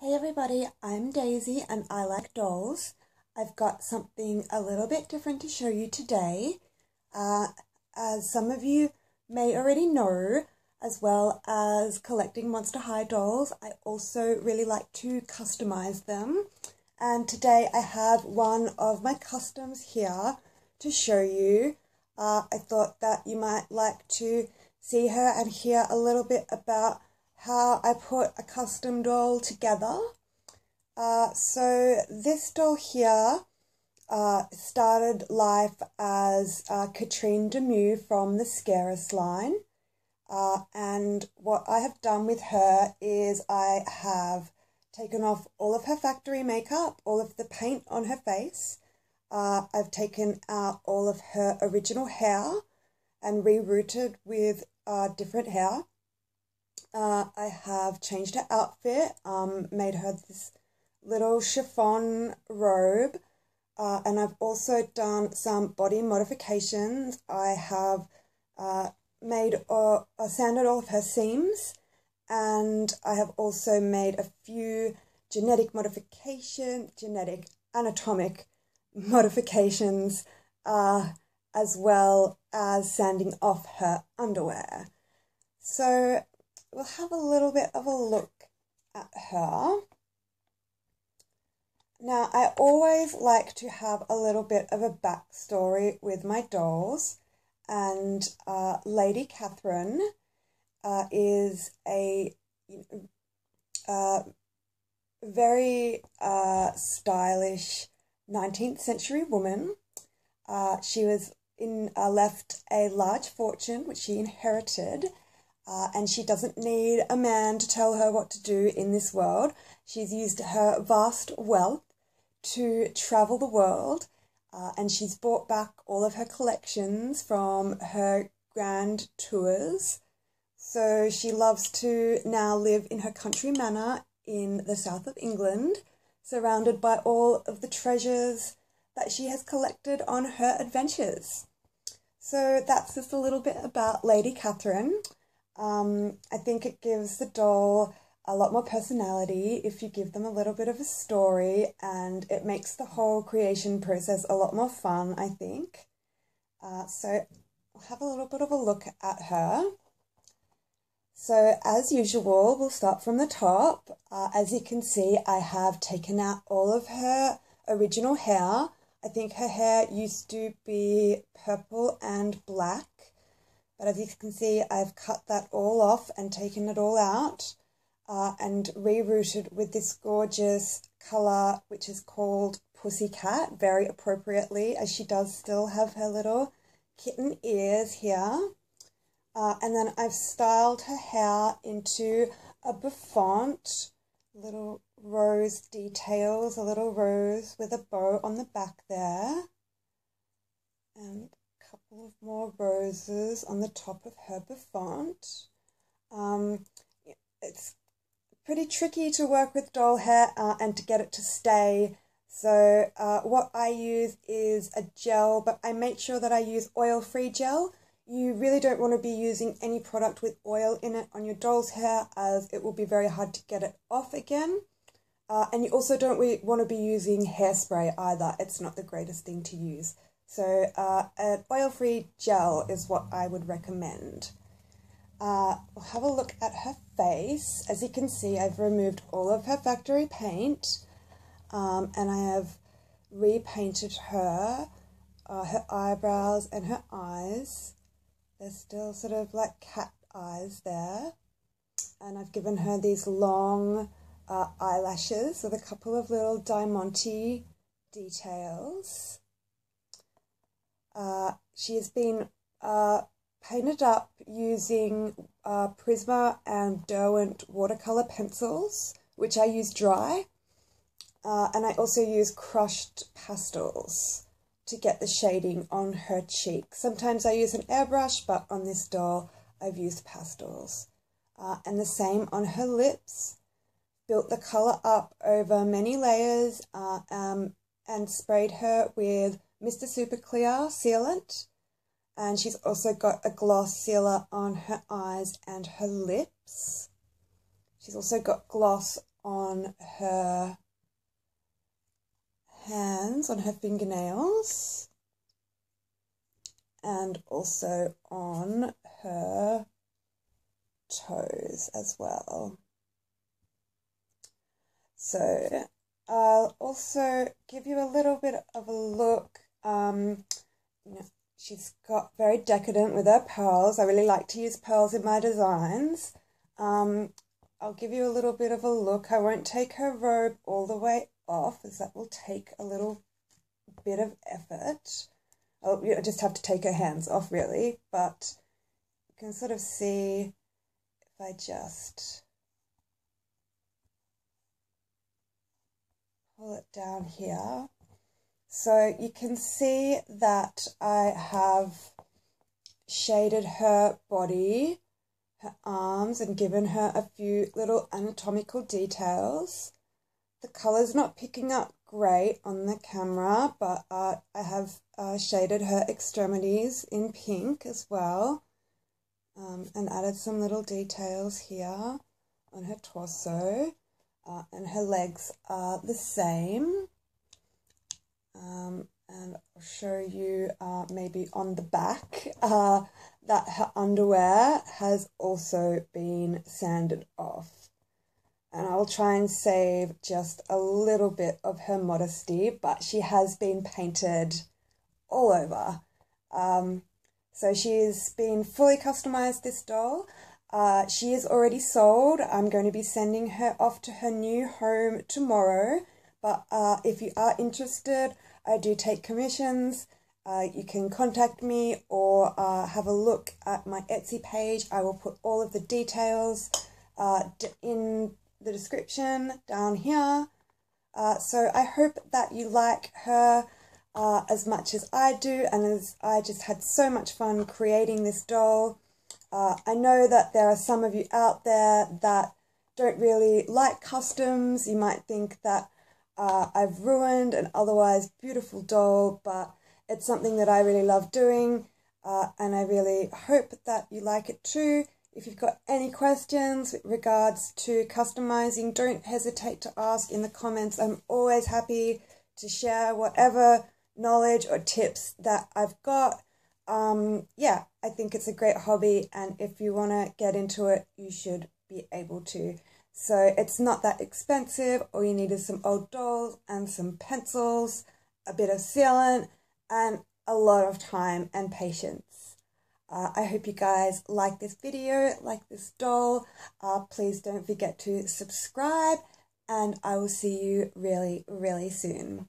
Hey everybody, I'm Daisy and I like dolls. I've got something a little bit different to show you today. As some of you may already know, as well as collecting Monster High dolls, I also really like to customize them. And today I have one of my customs here to show you. I thought that you might like to see her and hear a little bit about how I put a custom doll together. So this doll here started life as Catrine De Mew from the Scaris line. And what I have done with her is I have taken off all of her factory makeup, all of the paint on her face. I've taken out all of her original hair and rerouted with different hair. I have changed her outfit, made her this little chiffon robe, and I've also done some body modifications. I have sanded all of her seams, and I have also made a few anatomic modifications, as well as sanding off her underwear. So we'll have a little bit of a look at her. Now, I always like to have a little bit of a backstory with my dolls, and Lady Catherine is a very stylish 19th century woman. She was left a large fortune, which she inherited. And she doesn't need a man to tell her what to do in this world. She's used her vast wealth to travel the world, and she's brought back all of her collections from her grand tours. So she loves to now live in her country manor in the south of England, surrounded by all of the treasures that she has collected on her adventures. So that's just a little bit about Lady Catherine. I think it gives the doll a lot more personality if you give them a little bit of a story, and it makes the whole creation process a lot more fun, I think. So we'll have a little bit of a look at her. So as usual, we'll start from the top. As you can see, I have taken out all of her original hair. I think her hair used to be purple and black. But as you can see, I've cut that all off and taken it all out and rerouted with this gorgeous colour, which is called Pussycat, very appropriately, as she does still have her little kitten ears here. And then I've styled her hair into a bouffant, little rose details, a little rose with a bow on the back there. And couple of more roses on the top of her bouffant. It's pretty tricky to work with doll hair and to get it to stay. So what I use is a gel, but I make sure that I use oil-free gel. You really don't want to be using any product with oil in it on your doll's hair, as it will be very hard to get it off again. And you also don't want to be using hairspray either. It's not the greatest thing to use. So an oil-free gel is what I would recommend. We'll have a look at her face. As you can see, I've removed all of her factory paint, and I have repainted her eyebrows and her eyes. They're still sort of like cat eyes there. And I've given her these long eyelashes with a couple of little diamante details. She has been painted up using Prisma and Derwent watercolour pencils, which I use dry, and I also use crushed pastels to get the shading on her cheek. Sometimes I use an airbrush, but on this doll I've used pastels. And the same on her lips. Built the colour up over many layers and sprayed her with Mr. Super Clear sealant, and she's also got a gloss sealer on her eyes and her lips. She's also got gloss on her hands, on her fingernails, and also on her toes as well. So I'll also give you a little bit of a look. You know, she's got very decadent with her pearls. I really like to use pearls in my designs. I'll give you a little bit of a look. I won't take her robe all the way off, as that will take a little bit of effort. I just have to take her hands off, really, but you can sort of see if I just pull it down here. So you can see that I have shaded her body, her arms, and given her a few little anatomical details. The colour's not picking up great on the camera, but I have shaded her extremities in pink as well, and added some little details here on her torso, and her legs are the same. And I'll show you maybe on the back that her underwear has also been sanded off. And I'll try and save just a little bit of her modesty, but she has been painted all over. So she's been fully customized, this doll. She is already sold. I'm going to be sending her off to her new home tomorrow. But if you are interested, I do take commissions. You can contact me or have a look at my Etsy page. I will put all of the details in the description down here. So I hope that you like her as much as I do, and as I just had so much fun creating this doll. I know that there are some of you out there that don't really like customs. You might think that I've ruined an otherwise beautiful doll, but it's something that I really love doing, and I really hope that you like it too. If you've got any questions with regards to customizing, don't hesitate to ask in the comments. I'm always happy to share whatever knowledge or tips that I've got. Yeah, I think it's a great hobby, and if you want to get into it, you should be able to. So it's not that expensive. All you need is some old dolls and some pencils, a bit of sealant, and a lot of time and patience. I hope you guys like this video, like this doll. Please don't forget to subscribe, and I will see you really, really soon.